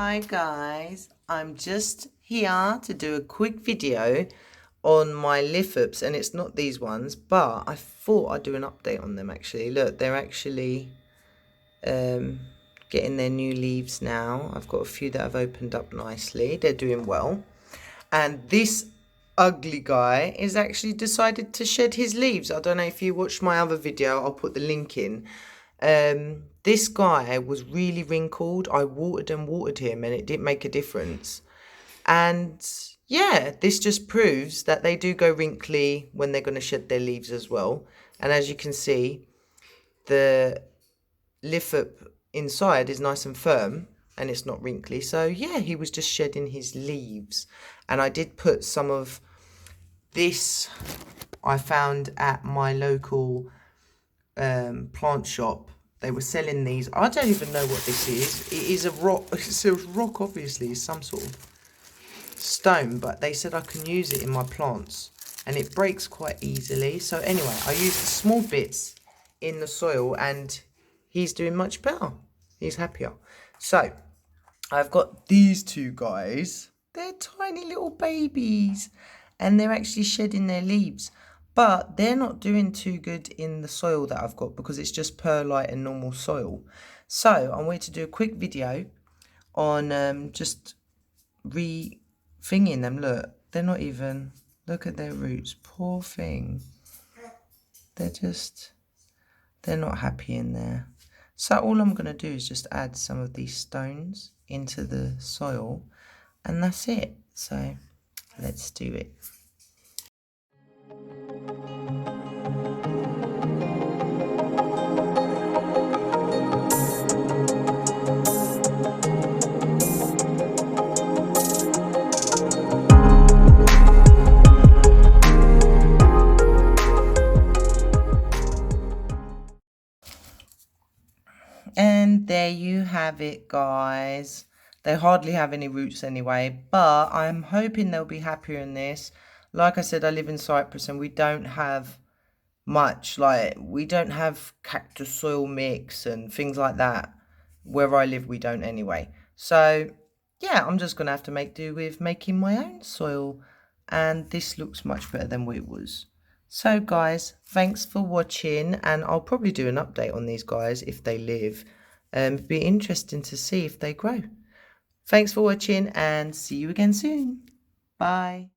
Hi guys, I'm just here to do a quick video on my Lithops, and it's not these ones, but I thought I'd do an update on them actually. Look, they're actually getting their new leaves now. I've got a few that have opened up nicely. They're doing well. And this ugly guy is actually decided to shed his leaves. I don't know if you watched my other video, I'll put the link in. This guy was really wrinkled. I watered and watered him and it didn't make a difference. And yeah, this just proves that they do go wrinkly when they're going to shed their leaves as well. And as you can see, the Lithop inside is nice and firm and it's not wrinkly. So yeah, he was just shedding his leaves. And I did put some of this I found at my local plant shop. They were selling these. I don't even know what this is. It is a rock. It's a rock, obviously. It's some sort of stone, but they said I can use it in my plants and it breaks quite easily. So anyway, I used the small bits in the soil and he's doing much better. He's happier. So I've got these two guys. They're tiny little babies and they're actually shedding their leaves. But they're not doing too good in the soil that I've got because it's just perlite and normal soil. So I'm going to do a quick video on just re-thinging them. Look, they're not even, look at their roots. Poor thing. They're not happy in there. So all I'm going to do is just add some of these stones into the soil and that's it. So let's do it. And there you have it, guys. They hardly have any roots anyway, but I'm hoping they'll be happier in this. Like I said, I live in Cyprus and we don't have much. Like, we don't have cactus soil mix and things like that. Where I live, we don't anyway. So, yeah, I'm just going to have to make do with making my own soil. And this looks much better than what it was. So guys, thanks for watching, and I'll probably do an update on these guys if they live. It'd be interesting to see if they grow. Thanks for watching and see you again soon. Bye.